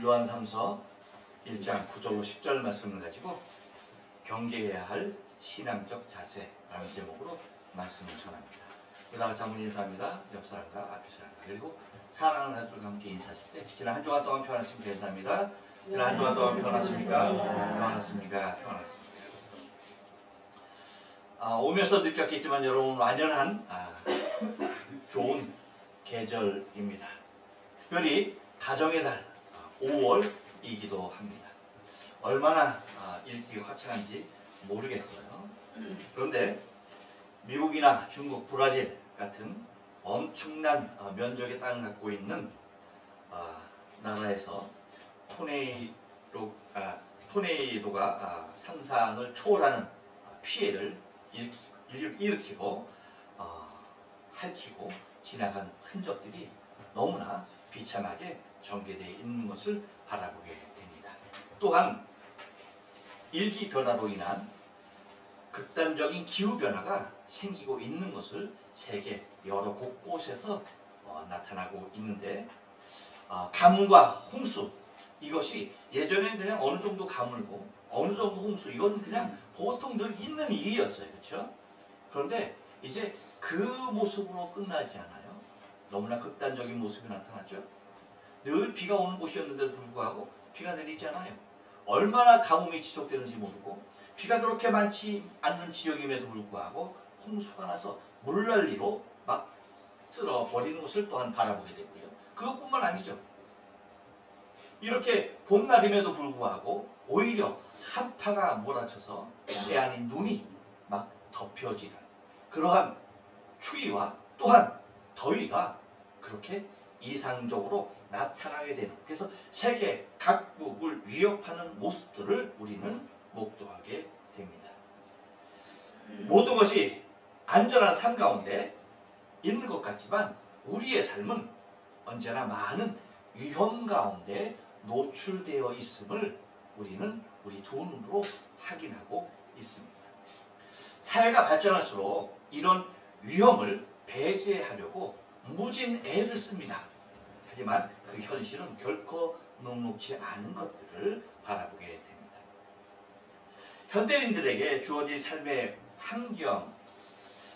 요한삼서 1장 9절로 10절 말씀을 가지고 경계해야 할 신앙적 자세라는 제목으로 말씀을 전합니다. 다 같이 한번 인사합니다. 옆 사람과 앞 사람과 그리고 사랑하는 가족들과 함께 인사하실 때 지난 한 주간 동안 평안하시면 감사합니다. 지난 한 주간 동안 평안하십니까? 평안하십니까? 평안하십니까? 오면서 느꼈겠지만 여러분 완연한 좋은 계절입니다. 특별히 가정의 달 5월이기도 합니다. 얼마나 일기가 화창한지 모르겠어요. 그런데 미국이나 중국, 브라질 같은 엄청난 면적의 땅을 갖고 있는 나라에서 토네이도가 상상을 초월하는 피해를 일으키고 핥히고 지나간 흔적들이 너무나 비참하게 전개되어 있는 것을 바라보게 됩니다. 또한 일기 변화로 인한 극단적인 기후 변화가 생기고 있는 것을 세계 여러 곳곳에서 나타나고 있는데 가뭄과 홍수 이것이 예전에는 그냥 어느 정도 가물고 어느 정도 홍수 이건 그냥 보통 늘 있는 일이었어요. 그렇죠? 그런데 이제 그 모습으로 끝나지 않아요. 너무나 극단적인 모습이 나타났죠. 늘 비가 오는 곳이었는데도 불구하고 비가 내리지 않아요. 얼마나 가뭄이 지속되는지 모르고 비가 그렇게 많지 않는 지역임에도 불구하고 홍수가 나서 물난리로 막 쓸어버리는 것을 또한 바라보게 되고요. 그것뿐만 아니죠. 이렇게 봄날임에도 불구하고 오히려 한파가 몰아쳐서 때 아닌 눈이 막 덮여지는 그러한 추위와 또한 더위가 그렇게 이상적으로 나타나게 되는, 그래서 세계 각국을 위협하는 모습들을 우리는 목도하게 됩니다. 모든 것이 안전한 삶 가운데 있는 것 같지만 우리의 삶은 언제나 많은 위험 가운데 노출되어 있음을 우리는 우리 두 눈으로 확인하고 있습니다. 사회가 발전할수록 이런 위험을 배제하려고 무진 애를 씁니다. 하지만 그 현실은 결코 녹록지 않은 것들을 바라보게 됩니다. 현대인들에게 주어진 삶의 환경,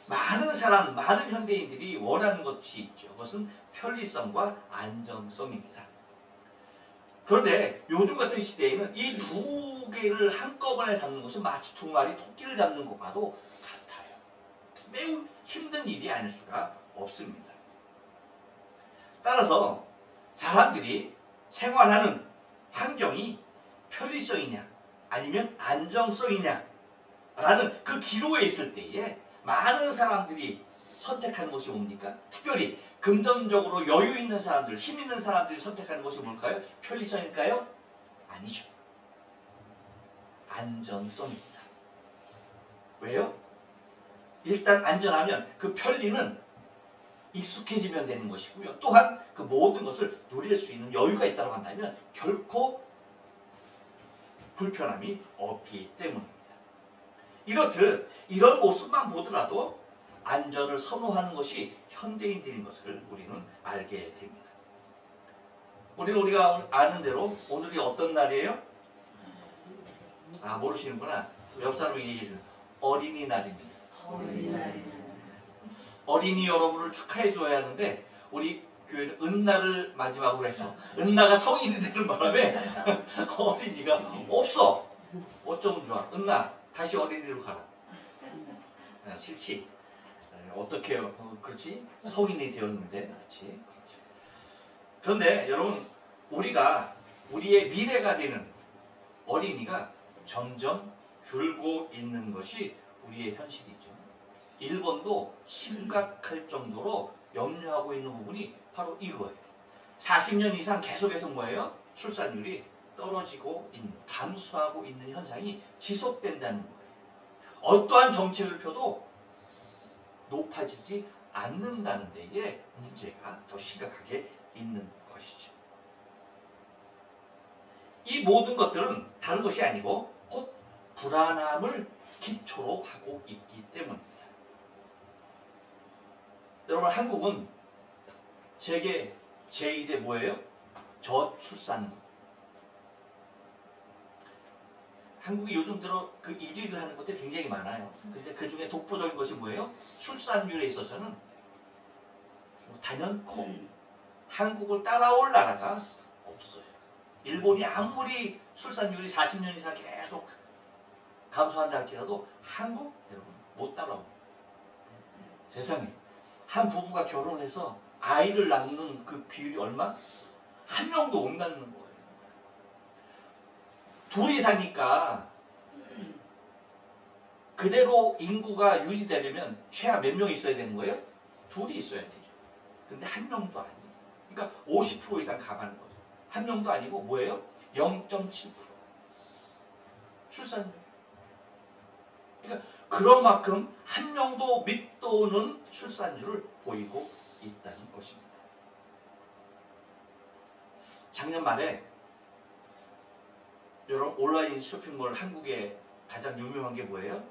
많은 현대인들이 원하는 것이 있죠. 그것은 편리성과 안정성입니다. 그런데 요즘 같은 시대에는 이 두 개를 한꺼번에 잡는 것은 마치 두 마리 토끼를 잡는 것과도 같아요. 그래서 매우 힘든 일이 아닐 수가 없습니다. 따라서 사람들이 생활하는 환경이 편리성이냐 아니면 안정성이냐 라는 그 기로에 있을 때에 많은 사람들이 선택하는 것이 뭡니까? 특별히 금전적으로 여유 있는 사람들, 힘 있는 사람들이 선택하는 것이 뭘까요? 편리성일까요? 아니죠. 안정성입니다. 왜요? 일단 안전하면 그 편리는 익숙해지면 되는 것이고요. 또한 그 모든 것을 누릴 수 있는 여유가 있다고 한다면 결코 불편함이 없기 때문입니다. 이렇듯 이런 모습만 보더라도 안전을 선호하는 것이 현대인들인 것을 우리는 알게 됩니다. 우리가 아는 대로 오늘이 어떤 날이에요? 모르시는구나. 옆 사람이 얘기해주는 어린이날입니다. 어린이 여러분을 축하해 줘야 하는데 우리 교회는 은나를 마지막으로 해서 은나가 성인이 되는 바람에 어린이가 없어. 어쩌면 좋아. 은나 다시 어린이로 가라. 싫지. 어떻게 그렇지? 성인이 되었는데 그렇지. 그런데 여러분 우리가 우리의 미래가 되는 어린이가 점점 줄고 있는 것이 우리의 현실이죠. 일본도 심각할 정도로 염려하고 있는 부분이 바로 이거예요. 40년 이상 계속해서 뭐예요? 출산율이 떨어지고 있는, 감소하고 있는 현상이 지속된다는 거예요. 어떠한 정책을 펴도 높아지지 않는다는 데에 문제가 더 심각하게 있는 것이죠. 이 모든 것들은 다른 것이 아니고 곧 불안함을 기초로 하고 있기 때문입니다. 여러분 한국은 세계 제1의 뭐예요? 저출산 한국이 요즘 들어 그 1위를 하는 것들이 굉장히 많아요. 근데 그 중에 독보적인 것이 뭐예요? 출산율에 있어서는 단연코 한국을 따라올 나라가 없어요. 일본이 아무리 출산율이 40년 이상 계속 감소한다 할지라도 한국 여러분 못 따라옵니다. 세상에 한 부부가 결혼해서 아이를 낳는 그 비율이 얼마? 한 명도 못 낳는 거예요. 둘이 사니까 그대로 인구가 유지되려면 최하 몇 명 있어야 되는 거예요? 둘이 있어야 되죠. 근데 한 명도 아니에요. 그러니까 50% 이상 가가는 거죠. 한 명도 아니고 뭐예요? 0.7% 출산율. 그러니까 그런 만큼 한 명도 밑도는 출산율을 보이고 있다는 것입니다. 작년 말에 여러분 온라인 쇼핑몰 한국에 가장 유명한 게 뭐예요?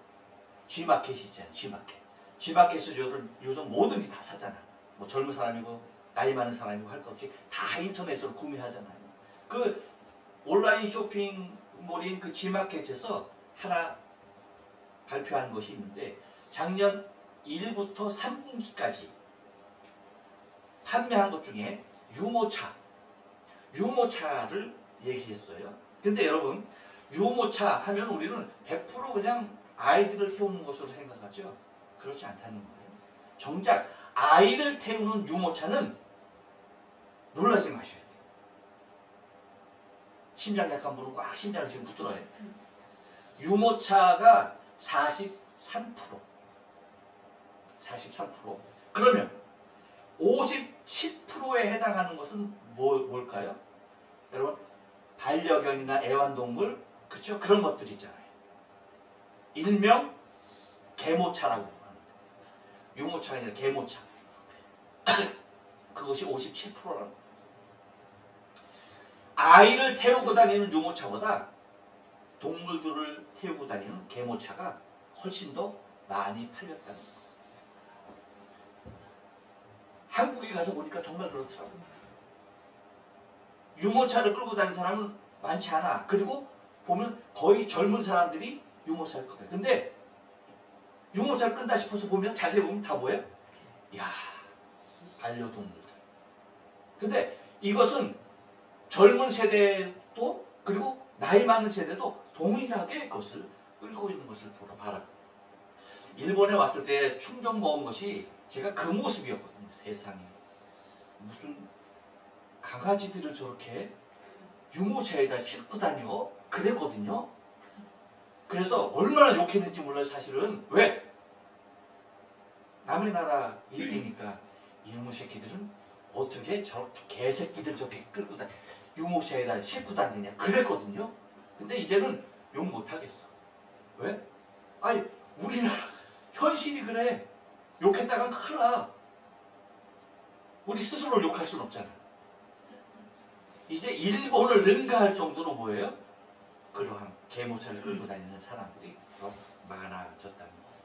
G마켓이 있잖아요. G마켓. G마켓에서 요즘 뭐든지 다 사잖아. 뭐 젊은 사람이고 나이 많은 사람이고 할 것 없이 다 인터넷으로 구매하잖아요. 그 온라인 쇼핑몰인 그 G마켓에서 하나 발표한 것이 있는데 작년 1부터 3분기까지 판매한 것 중에 유모차를 얘기했어요. 근데 여러분 유모차 하면 우리는 100% 그냥 아이들을 태우는 것으로 생각하죠. 그렇지 않다는 거예요. 정작 아이를 태우는 유모차는 놀라지 마셔야 돼요. 심장 약한 분은 꽉 심장을 지금 붙들어야 돼요. 유모차가 43%. 그러면 57%에 해당하는 것은 뭘까요? 여러분 반려견이나 애완동물 그렇죠? 그런 것들 있잖아요. 일명 개모차라고 합니다. 유모차가 아니라 개모차. 그것이 57%라는 거예요. 아이를 태우고 다니는 유모차보다 동물들을 태우고 다니는 개모차가 훨씬 더 많이 팔렸다는 거예요. 한국에 가서 보니까 정말 그렇더라고요. 유모차를 끌고 다니는 사람은 많지 않아. 그리고 보면 거의 젊은 사람들이 유모차를 끌고 다녀요. 근데 유모차를 끈다 싶어서 보면 자세히 보면 다 뭐예요? 야, 반려동물들. 근데 이것은 젊은 세대도 그리고 나이 많은 세대도 동일하게 그것을 끌고 있는 것을 보러 바랍니다. 일본에 왔을 때 충격 먹은 것이 제가 그 모습이었거든요. 세상에 무슨 강아지들을 저렇게 유모차에다 싣고 다녀 그랬거든요. 그래서 얼마나 욕했는지 몰라요. 사실은 왜? 남의 나라 일이니까 이놈의 새끼들은 어떻게 저렇게 개새끼들 저렇게 끌고 다니 유모차에다 싣고 다니냐 그랬거든요. 근데 이제는 욕 못하겠어. 왜? 아니 우리나라 현실이 그래. 욕했다간 큰일 나. 우리 스스로 욕할 수는 없잖아. 이제 일본을 능가할 정도로 뭐예요? 그러한 개모차를 끌고 다니는 사람들이 더 많아졌다는 거예요.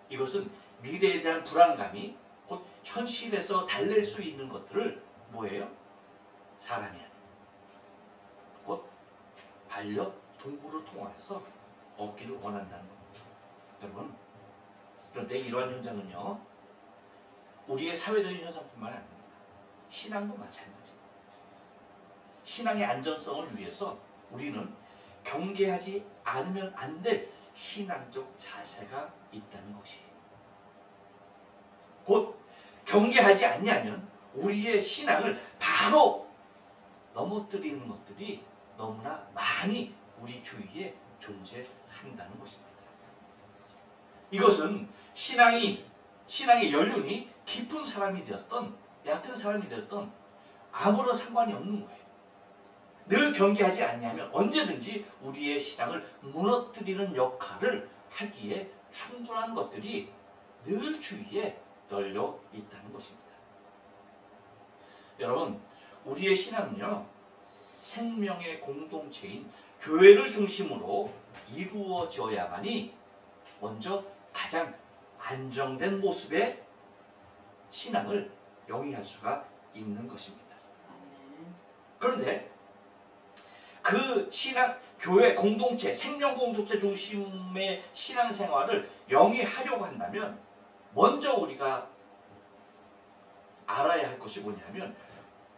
이것은 미래에 대한 불안감이 곧 현실에서 달랠 수 있는 것들을 뭐예요? 사람이 아니에요. 곧 반려동물을 통해서 얻기를 원한다는 겁니다. 여러분, 그런데 이러한 현상은요, 우리의 사회적인 현상뿐만 아닙니다. 신앙도 마찬가지입니다. 신앙의 안전성을 위해서 우리는 경계하지 않으면 안 될 신앙적 자세가 있다는 것이에요. 곧 경계하지 않냐면 우리의 신앙을 바로 넘어뜨리는 것들이 너무나 많이 우리 주위에 존재한다는 것입니다. 이것은 신앙의 연륜이 깊은 사람이 되었던 얕은 사람이 되었던 아무런 상관이 없는 거예요. 늘 경계하지 않냐면 언제든지 우리의 신앙을 무너뜨리는 역할을 하기에 충분한 것들이 늘 주위에 널려 있다는 것입니다. 여러분, 우리의 신앙은요, 생명의 공동체인 교회를 중심으로 이루어져야만이 먼저 가장 안정된 모습의 신앙을 영위할 수가 있는 것입니다. 그런데 그 신앙, 교회 공동체, 생명 공동체 중심의 신앙생활을 영위하려고 한다면 먼저 우리가 알아야 할 것이 뭐냐면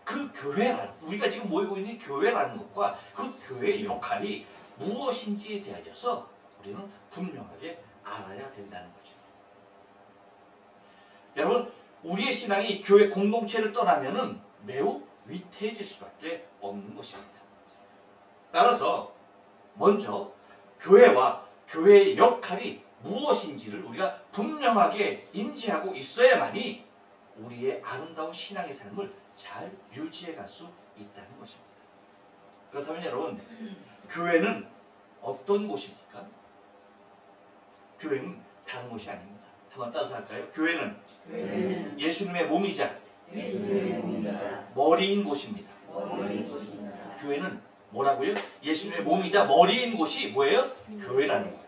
그 교회라는, 우리가 지금 모이고 있는 교회라는 것과 그 교회의 역할이 무엇인지에 대하여서 우리는 분명하게 알아야 된다는 거죠. 여러분, 우리의 신앙이 교회 공동체를 떠나면은 매우 위태해질 수밖에 없는 것입니다. 따라서 먼저 교회와 교회의 역할이 무엇인지를 우리가 분명하게 인지하고 있어야만이 우리의 아름다운 신앙의 삶을 잘 유지해 갈 수 있다는 것입니다. 그렇다면 여러분, 교회는 어떤 곳입니까? 교회는 다른 곳이 아닙니다. 한번 따라서 할까요? 교회는 예수님의 몸이자 머리인 곳입니다. 교회는 뭐라고요? 예수님의 몸이자 머리인 곳이 뭐예요? 교회라는 거예요.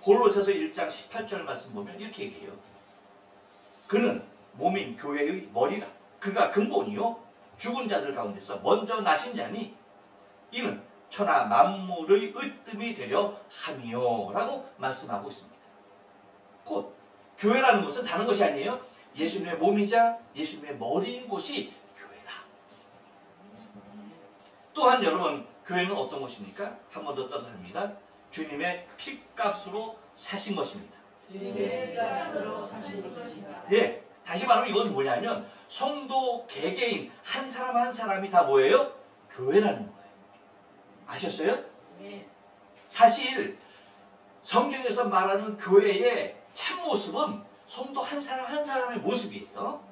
골로새서 1장 18절 말씀 보면 이렇게 얘기해요. 그는 몸인 교회의 머리라. 그가 근본이요 죽은 자들 가운데서 먼저 나신 자니 이는 천하 만물의 으뜸이 되려 함이요 라고 말씀하고 있습니다. 곧 교회라는 것은 다른 것이 아니에요. 예수님의 몸이자 예수님의 머리인 곳이 교회다. 또한 여러분, 교회는 어떤 것입니까? 한 번 더 떠서 합니다. 주님의 피값으로 사신 것입니다. 주님의 피값으로 사신 것이다. 예, 다시 말하면 이건 뭐냐면 성도 개개인 한 사람 한 사람이 다 뭐예요? 교회라는 거예요. 아셨어요? 네. 사실 성경에서 말하는 교회의 참모습은 성도 한 사람 한 사람의 모습이에요.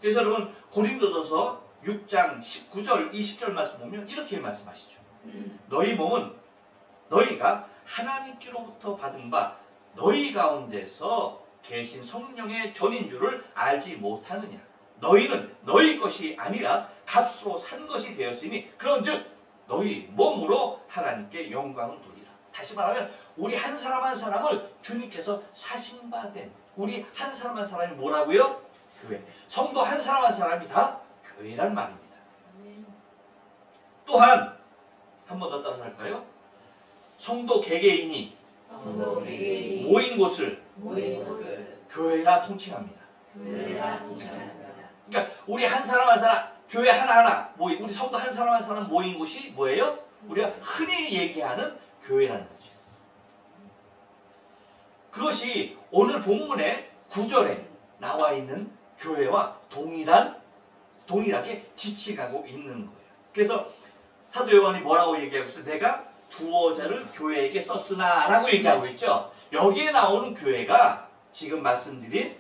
그래서 여러분, 고린도전서 6장 19절 20절 말씀 보면 이렇게 말씀하시죠. 너희 몸은 너희가 하나님께로부터 받은 바 너희 가운데서 계신 성령의 전인 줄을 알지 못하느냐. 너희는 너희 것이 아니라 값으로 산 것이 되었으니 그런즉 너희 몸으로 하나님께 영광을 돌리라. 다시 말하면 우리 한 사람 한 사람을 주님께서 사신 바 된 우리 한 사람 한 사람이 뭐라고요? 교회. 성도 한 사람 한 사람이 다 교회란 말입니다. 또한 한 번 더 따서 할까요? 성도 개개인이 모인 곳을 교회라 통칭합니다. 그러니까 우리 한 사람 한 사람, 교회 하나하나 모인, 우리 성도 한 사람 한 사람 모인 곳이 뭐예요? 우리가 흔히 얘기하는 교회라는 거죠. 그것이 오늘 본문의 9절에 나와 있는 교회와 동일하게 지칭하고 있는 거예요. 그래서 사도 요한이 뭐라고 얘기하고 있어요? 내가 두어 자를 교회에게 썼으나 라고 얘기하고 있죠. 여기에 나오는 교회가 지금 말씀드린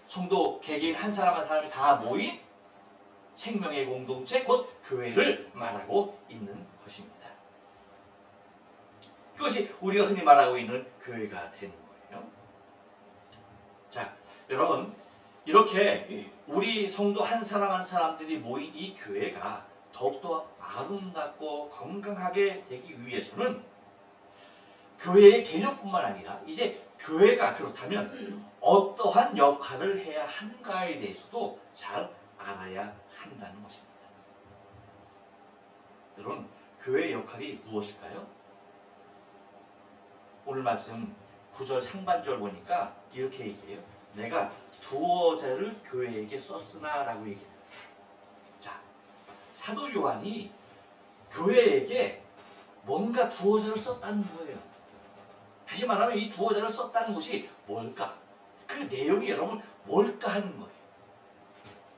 성도 개개인 한 사람 한 사람이 다 모인 생명의 공동체 곧 교회를 말하고 있는 것입니다. 그것이 우리가 흔히 말하고 있는 교회가 되는 거예요. 자, 여러분, 이렇게 우리 성도 한 사람 한 사람들이 모인 이 교회가 더욱더 아름답고 건강하게 되기 위해서는 교회의 개념뿐만 아니라 이제 교회가 그렇다면 어떠한 역할을 해야 하는가에 대해서도 잘 알아야 한다는 것입니다. 여러분, 교회의 역할이 무엇일까요? 오늘 말씀 9절 상반절 보니까 이렇게 얘기해요. 내가 두어 자를 교회에게 썼으나 라고 얘기해요. 자, 사도 요한이 교회에게 뭔가 두어 자를 썼다는 거예요. 다시 말하면 이 두어 자를 썼다는 것이 뭘까? 그 내용이 여러분 뭘까 하는 거예요.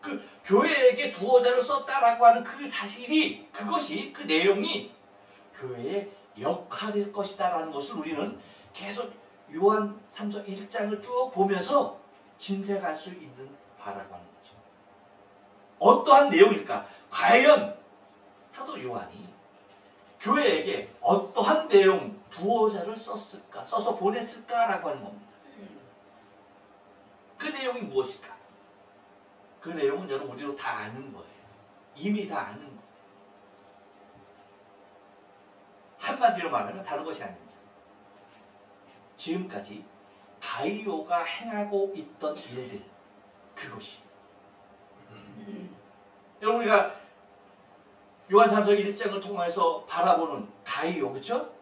그 교회에게 두어 자를 썼다라고 하는 그 사실이, 그것이, 그 내용이 교회의 역할일 것이다라는 것을 우리는 계속 요한 3서 1장을 쭉 보면서 짐작할 수 있는 바라고 하는 거죠. 어떠한 내용일까? 과연 사도 요한이 교회에게 어떠한 내용, 두어 자를 썼을까? 써서 보냈을까라고 하는 겁니다. 그 내용이 무엇일까? 그 내용은 여러분 우리도 다 아는 거예요. 이미 다 아는 거예요. 한마디로 말하면 다른 것이 아닙니다. 지금까지 가이오가 행하고 있던 일들, 그것이 여러분, 우리가 요한삼서 1장을 통해서 바라보는 가이오, 그렇죠?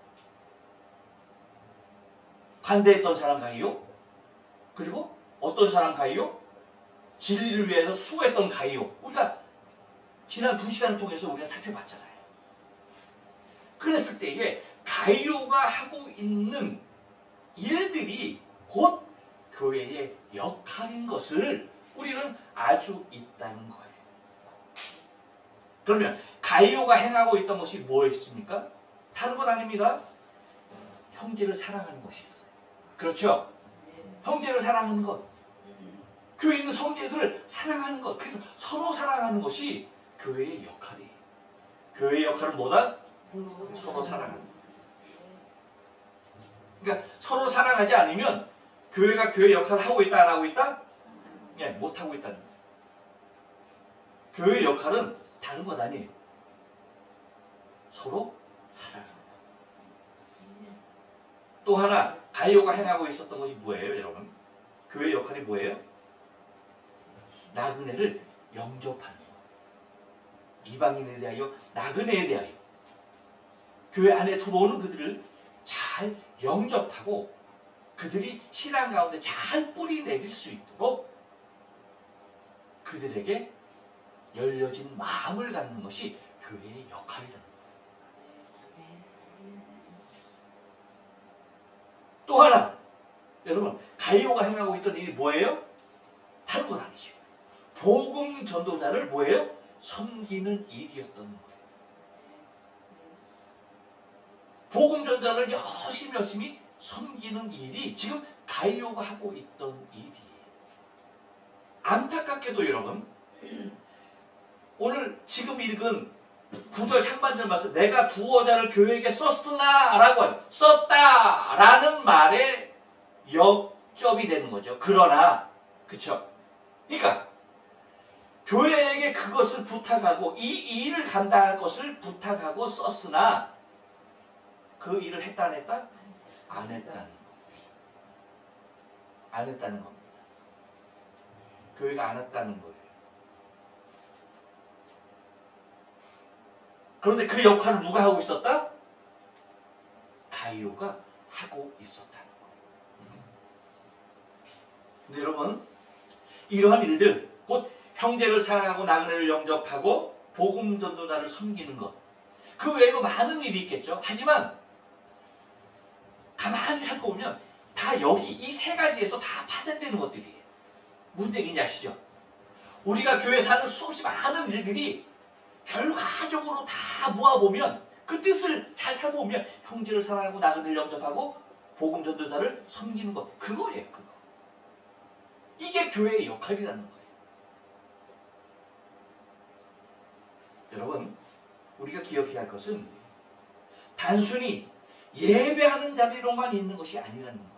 관대했던 사람 가이오, 그리고 어떤 사람 가이오? 진리를 위해서 수고했던 가이오. 우리가 지난 2시간을 통해서 우리가 살펴봤잖아요. 그랬을 때에 가이오가 하고 있는 일들이 곧 교회의 역할인 것을 우리는 알 수 있다는 거예요. 그러면 가이오가 행하고 있던 것이 무엇입니까? 다른 것 아닙니다. 형제를 사랑하는 것이었어요. 그렇죠? 형제를 사랑하는 것. 교회에 있는 성제들을 사랑하는 것. 그래서 서로 사랑하는 것이 교회의 역할이에요. 교회의 역할은 뭐다? 서로 사랑하는 것. 그러니까 서로 사랑하지 않으면 교회가 교회 역할을 하고 있다 안 하고 있다? 예, 못 하고 있다는 거예요. 교회의 역할은 다른 것 아니에요. 서로 사랑하는 것. 또 하나 가이오가 행하고 있었던 것이 뭐예요, 여러분? 교회의 역할이 뭐예요? 나그네를 영접하는 것. 이방인에 대하여, 나그네에 대하여 교회 안에 들어오는 그들을 잘 영접하고 그들이 신앙 가운데 잘 뿌리 내릴 수 있도록 그들에게 열려진 마음을 갖는 것이 교회의 역할이라는 거예요. 또 하나, 여러분, 가이오가 행하고 있던 일이 뭐예요? 다른 것 아니죠. 복음 전도자를 뭐예요? 섬기는 일이었던 거예요. 복음 전도자를 열심히 섬기는 일이 지금 가이오가 하고 있던 일이에요. 안타깝게도 여러분, 오늘 지금 읽은 9절 상반절 말씀, 내가 두어자를 교회에게 썼다라는 말에 역접이 되는 거죠. 그러나, 그쵸? 그러니까 교회에게 그것을 부탁하고 이 일을 감당할 것을 부탁하고 썼으나 그 일을 했다 안 했다? 안 했다는 거. 안 했다는 겁니다. 교회가 안 했다는 거예요. 그런데 그 역할을 누가 하고 있었다? 가이오가 하고 있었다는 거예요. 근데 여러분, 이러한 일들, 곧 형제를 사랑하고 나그네를 영접하고 복음 전도자를 섬기는 것, 그 외에도 많은 일이 있겠죠. 하지만 가만히 살펴보면 다 여기 이 세 가지에서 다 파생되는 것들이에요. 무슨 얘기인지 아시죠? 우리가 교회에 사는 수없이 많은 일들이 결과적으로 다 모아보면 그 뜻을 잘 살펴보면 형제를 사랑하고 나그네를 영접하고 복음 전도자를 섬기는 것, 그거예요. 그거. 이게 교회의 역할이라는 거예요. 여러분, 우리가 기억해야 할 것은 단순히 예배하는 자리로만 있는 것이 아니라는 거예요.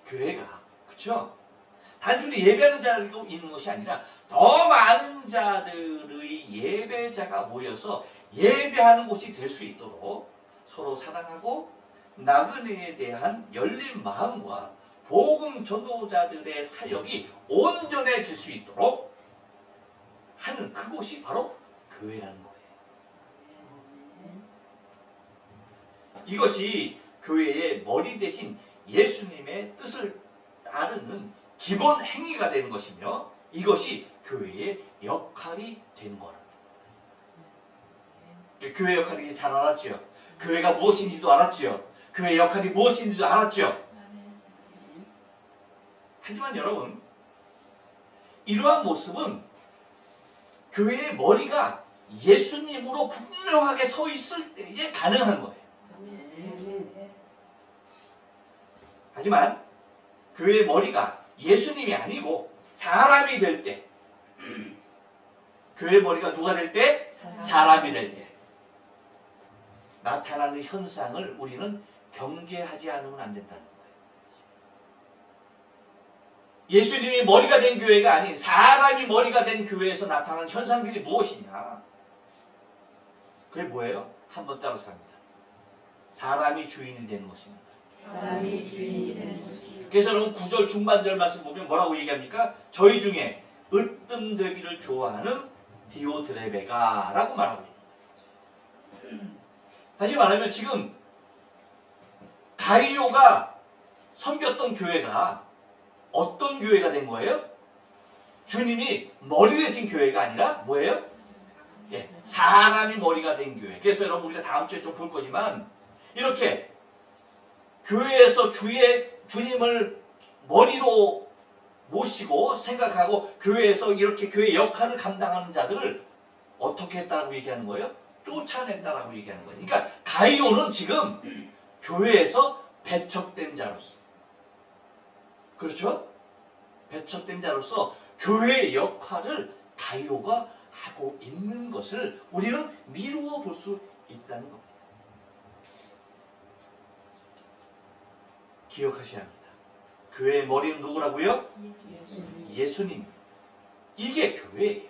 교회가, 그렇죠? 단순히 예배하는 자리로 있는 것이 아니라 더 많은 자들의 예배자가 모여서 예배하는 곳이 될 수 있도록 서로 사랑하고 나그네에 대한 열린 마음과 복음 전도자들의 사역이 온전해질 수 있도록 하는 그곳이 바로 교회라는 거예요. 이것이 교회의 머리 대신 예수님의 뜻을 따르는 기본 행위가 되는 것이며 이것이 교회의 역할이 되는 거랍니다. 교회 역할이 잘 알았죠. 교회가 무엇인지도 알았죠. 교회의 역할이 무엇인지도 알았죠. 하지만 여러분, 이러한 모습은 교회의 머리가 예수님으로 분명하게 서 있을 때에 가능한 거예요. 하지만 교회의 머리가 예수님이 아니고 사람이 될 때, 교회의 머리가 누가 될 때? 사람이 될 때 나타나는 현상을 우리는 경계하지 않으면 안 된다는 거예요. 예수님이 머리가 된 교회가 아닌 사람이 머리가 된 교회에서 나타나는 현상들이 무엇이냐? 그게 뭐예요? 한번 따라서 합니다. 사람이 주인이 되는 것입니다. 사람이 주인이 되는 것입니다. 그래서 여러분 9절 중반절 말씀 보면 뭐라고 얘기합니까? 저희 중에 으뜸되기를 좋아하는 디오드레베가 라고 말하고 있는 거예요. 다시 말하면 지금 가이오가 섬겼던 교회가 어떤 교회가 된 거예요? 주님이 머리 되신 교회가 아니라 뭐예요? 예, 사람이 머리가 된 교회. 그래서 여러분 우리가 다음 주에 좀 볼 거지만 이렇게 교회에서 주님을 머리로 모시고 생각하고 교회에서 이렇게 교회 역할을 감당하는 자들을 어떻게 했다고 얘기하는 거예요? 쫓아냈다라고 얘기하는 거예요. 그러니까 가이오는 지금 교회에서 배척된 자로서, 그렇죠? 배척된 자로서 교회의 역할을 가이오가 하고 있는 것을 우리는 미루어 볼 수 있다는 겁니다. 기억하셔야 합니다. 교회의 머리는 누구라고요? 예수님. 이게 교회예요.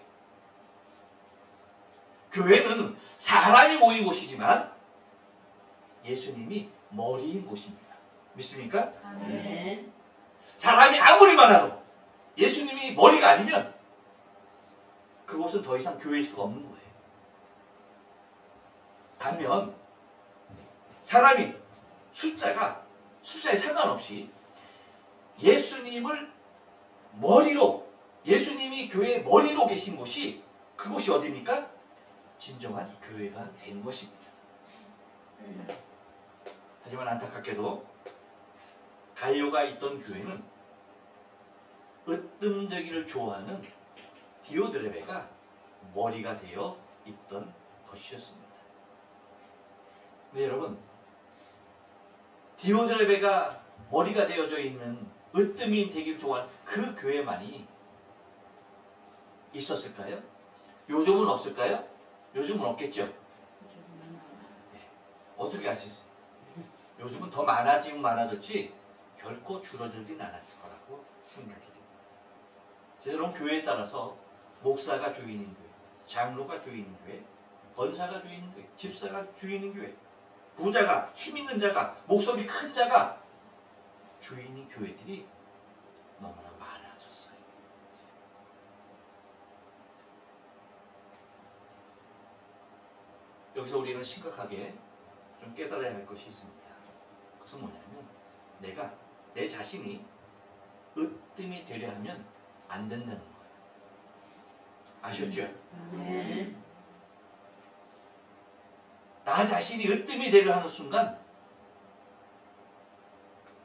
교회는 사람이 모인 곳이지만 예수님이 머리인 곳입니다. 믿습니까? 아멘. 사람이 아무리 많아도 예수님이 머리가 아니면 그곳은 더 이상 교회일 수가 없는 거예요. 반면 사람이 숫자에 상관없이 예수님을 머리로, 예수님이 교회의 머리로 계신 곳이, 그곳이 어디입니까? 진정한 교회가 되는 것입니다. 하지만 안타깝게도 가이오가 있던 교회는 으뜸되기를 좋아하는 디오드레베가 머리가 되어 있던 것이었습니다. 네, 여러분, 디오드레베가 머리가 되어져 있는 으뜸이 되기를 좋아하는 그 교회만이 있었을까요? 요즘은 없을까요? 요즘은 없겠죠? 네. 어떻게 아셨어요? 요즘은 더 많아지면 많아졌지 결코 줄어들진 않았을 거라고 생각이 됩니다. 그래서 여러분, 교회에 따라서 목사가 주인인 교회, 장로가 주인인 교회, 권사가 주인인 교회, 집사가 주인인 교회, 부자가, 힘 있는 자가, 목소리 큰 자가 주인인 교회들이 너무나 많아졌어요. 여기서 우리는 심각하게 좀 깨달아야 할 것이 있습니다. 그것은 뭐냐면 내 자신이 으뜸이 되려 하면 안 된다는 거예요. 아셨죠? 아멘. 나 자신이 으뜸이 되려 하는 순간,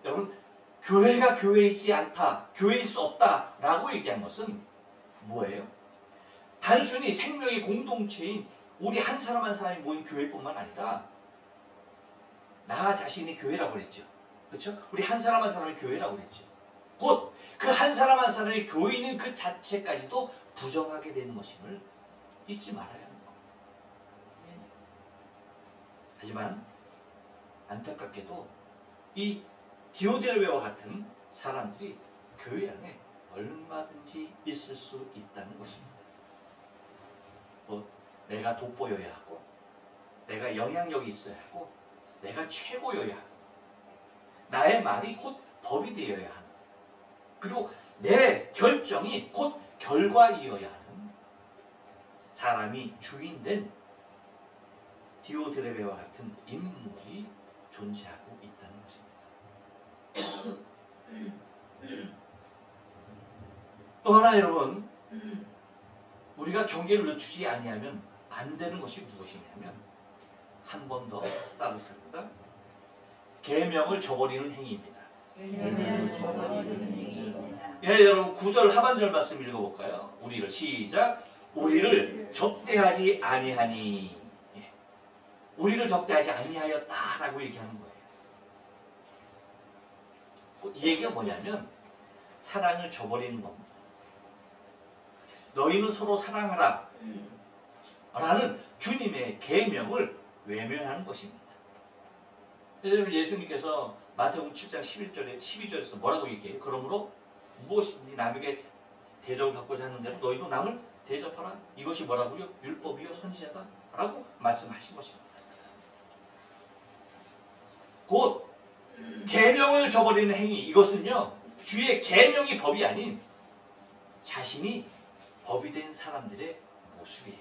여러분, 교회가 교회이지 않다, 교회일 수 없다 라고 얘기한 것은 뭐예요? 단순히 생명의 공동체인 우리 한 사람 한 사람이 모인 교회뿐만 아니라 나 자신이 교회라고 그랬죠. 그렇죠? 우리 한 사람 한 사람이 교회라고 그랬죠. 곧 그 한 사람 한 사람이 교인인 그 자체까지도 부정하게 되는 것임을 잊지 말아야 하는 겁니다. 하지만 안타깝게도 이 디오드레베와 같은 사람들이 교회 안에 얼마든지 있을 수 있다는 것입니다. 곧 내가 돋보여야 하고, 내가 영향력이 있어야 하고, 내가 최고여야 하고, 나의 말이 곧 법이 되어야 하는, 그리고 내 결정이 곧 결과이어야 하는 사람이 주인된 디오드레베와 같은 인물이 존재하고 있다는 것입니다. 또 하나, 여러분, 우리가 경계를 늦추지 아니하면 안 되는 것이 무엇이냐면, 한 번 더 따르겠습니다. 계명을 저버리는 행위입니다. 계명을 저버리는 행위입니다. 예, 여러분, 9절 하반절 말씀 읽어볼까요? 우리를 시작. 우리를 적대하지 아니하니. 예. 우리를 적대하지 아니하였다라고 얘기하는 거예요. 이 얘기가 뭐냐면 사랑을 저버리는 겁니다. 너희는 서로 사랑하라 라는 주님의 계명을 외면하는 것입니다. 그래서 예수님께서 마태복음 7장 12절에서 뭐라고 얘기해요? 그러므로 무엇이든지 남에게 대접을 받고자 하는 대로 너희도 남을 대접하라. 이것이 뭐라고요? 율법이요 선지자다 라고 말씀하신 것입니다. 곧 계명을 저버리는 행위, 이것은요 주의 계명이 법이 아닌 자신이 법이 된 사람들의 모습이에요.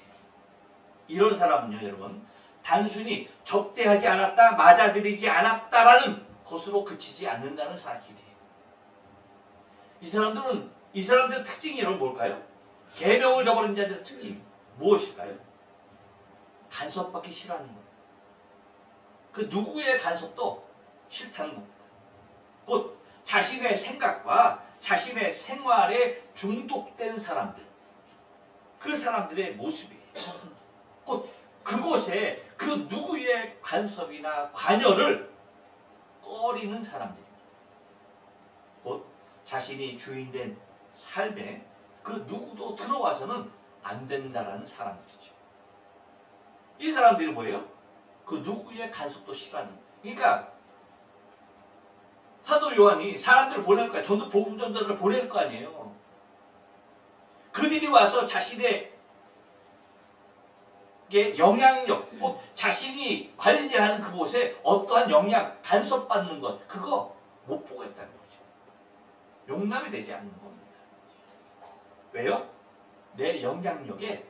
이런 사람은요, 여러분, 단순히 접대하지 않았다, 맞아들이지 않았다라는 것으로 그치지 않는다는 사실이에요. 이 사람들의 특징이 여러분 뭘까요? 계명을 저버린 자들의 특징 무엇일까요? 간섭받기 싫어하는 거예요. 그 누구의 간섭도 싫다는 겁니다. 곧 자신의 생각과 자신의 생활에 중독된 사람들, 그 사람들의 모습이에요. 곧 그곳에 그 누구의 간섭이나 관여를 꺼리는 사람들입니다. 곧 자신이 주인된 삶에 그 누구도 들어와서는 안 된다라는 사람들이죠. 이 사람들이 뭐예요? 그 누구의 간섭도 싫어하는. 그러니까 사도 요한이 사람들을 보낼 거야. 복음 전도자들을 보낼 거 아니에요. 그들이 와서 자신의 영향력, 꼭 자신이 관리하는 그곳에 어떠한 영향, 간섭받는 것, 그거 못 보겠다는 거죠. 용납이 되지 않는 겁니다. 왜요? 내 영향력에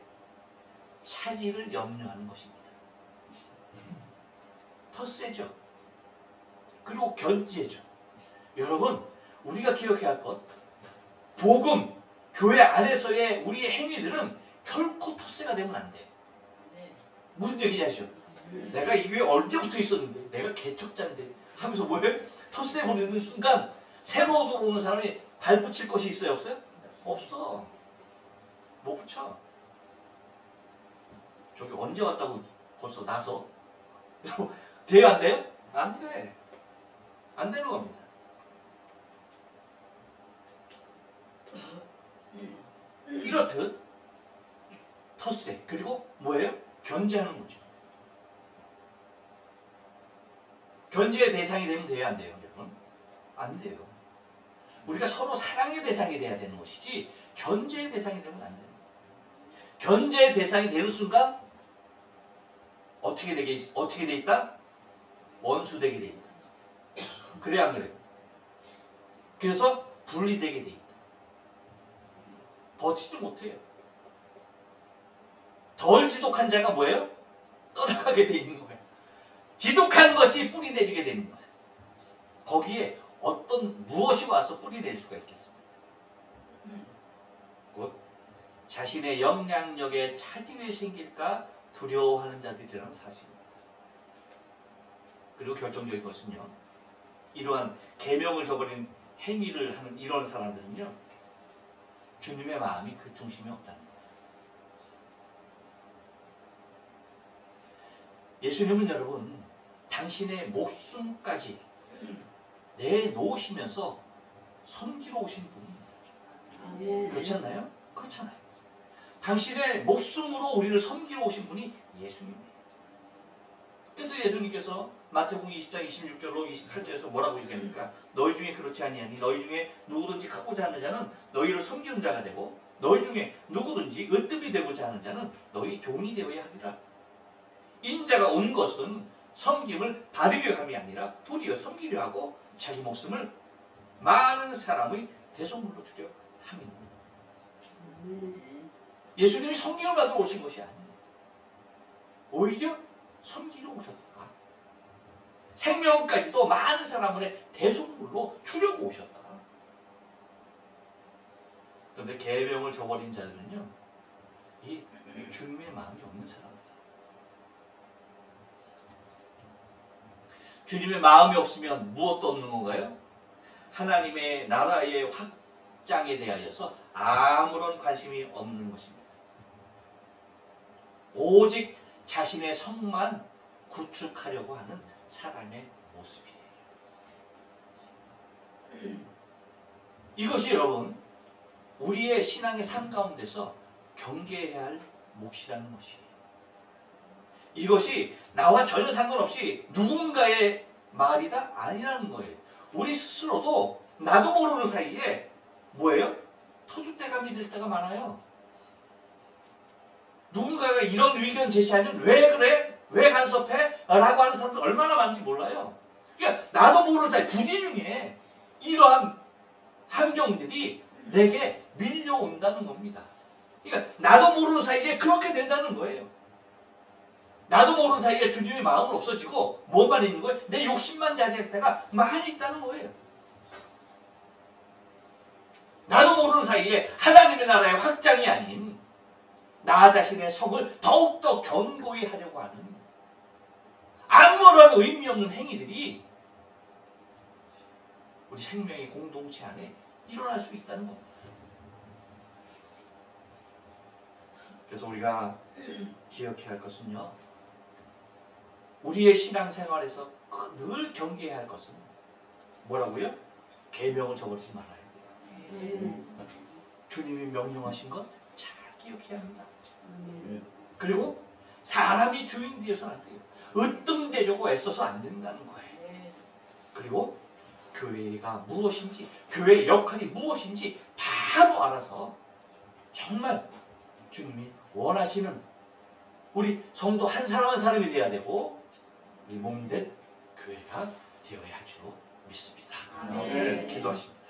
차질을 염려하는 것입니다. 더 세죠. 그리고 견지해죠. 여러분, 우리가 기억해야 할 것, 복음, 교회 안에서의 우리의 행위들은 결코 텃세가 되면 안 돼. 무슨 얘기냐 하죠? 내가 이 교회에 언제부터 있었는데, 내가 개척자인데 하면서 뭐예요? 텃세 부리는 순간 새로 들어오는 사람이 발 붙일 것이 있어요? 없어요? 없어. 못 붙여. 저기 언제 왔다고 벌써 나서 돼요? 안 돼요? 안 돼. 안 되는 겁니다. 이렇듯 텃세, 그리고 뭐예요? 견제하는 거죠. 견제의 대상이 되면 돼야 안 돼요, 여러분? 안 돼요. 우리가 서로 사랑의 대상이 돼야 되는 것이지 견제의 대상이 되면 안 돼요. 견제의 대상이 되는 순간 어떻게 돼 있다? 원수되게 돼 있다. 그래 안 그래요? 그래서 분리되게 돼 있다. 버티지 못해요. 덜 지독한 자가 뭐예요? 떠나가게 돼 있는 거예요. 지독한 것이 뿌리 내리게 되는 거예요. 거기에 어떤 무엇이 와서 뿌리 낼 수가 있겠습니까? 곧 자신의 영향력에 차질이 생길까 두려워하는 자들이라는 사실입니다. 그리고 결정적인 것은요, 이러한 계명을 저버린 행위를 하는 이런 사람들은요, 주님의 마음이 그 중심에 없다는 거예요. 예수님은 여러분, 당신의 목숨까지 내놓으시면서 섬기러 오신 분입니다. 그렇지 않나요? 그렇잖아요. 당신의 목숨으로 우리를 섬기러 오신 분이 예수님이에요. 그래서 예수님께서 마태복음 20장 26절로 28절에서 뭐라고 얘기합니까? 너희 중에 그렇지 아니하니 너희 중에 누구든지 크고자 하는 자는 너희를 섬기는 자가 되고 너희 중에 누구든지 으뜸이 되고자 하는 자는 너희 종이 되어야 하리라. 인자가 온 것은 섬김을 받으려 함이 아니라 도리어 섬기려 하고 자기 목숨을 많은 사람의 대속물로 주려 함이니라. 예수님이 섬김을 받으러 오신 것이 아니에요. 오히려 섬기러 오셨다. 생명까지도 많은 사람의 대속물로 주려고 오셨다. 그런데 계명을 저버린 자들은요, 이 주님의 마음이 없는 사람이다. 주님의 마음이 없으면 무엇도 없는 건가요? 하나님의 나라의 확장에 대하여서 아무런 관심이 없는 것입니다. 오직 자신의 성만 구축하려고 하는 사람의 모습이에요. 이것이 여러분, 우리의 신앙의 삶 가운데서 경계해야 할 몫이라는 것이에요. 이것이 나와 전혀 상관없이 누군가의 말이다? 아니라는 거예요. 우리 스스로도 나도 모르는 사이에 뭐예요? 터줏대감이 될 때가 많아요. 누군가가 이런 의견 제시하면 왜 그래? 왜 간섭해? 라고 하는 사람들 얼마나 많은지 몰라요. 그러니까 나도 모르는 사이 부지 중에 이러한 함정들이 내게 밀려온다는 겁니다. 그러니까 나도 모르는 사이에 그렇게 된다는 거예요. 나도 모르는 사이에 주님의 마음은 없어지고 뭐만 있는 거예요? 내 욕심만 자리할 때가 많이 있다는 거예요. 나도 모르는 사이에 하나님의 나라의 확장이 아닌 나 자신의 성을 더욱더 견고히 하려고 하는 아무런 의미 없는 행위들이 우리 생명의 공동체 안에 일어날 수 있다는 겁니다. 그래서 우리가 기억해야 할 것은요, 우리의 신앙생활에서 늘 경계해야 할 것은 뭐라고요? 계명을 저버리지 말아야 돼요. 주님이 명령하신 것 잘 기억해야 합니다. 그리고 사람이 주인 되어서는 안 돼요. 으뜸되려고 애써서 안 된다는 거예요. 그리고 교회가 무엇인지, 교회의 역할이 무엇인지 바로 알아서 정말 주님이 원하시는 우리 성도 한 사람 한 사람이 되어야 되고 우리 몸된 교회가 되어야 할 줄로 믿습니다. 아멘. 기도하십니다.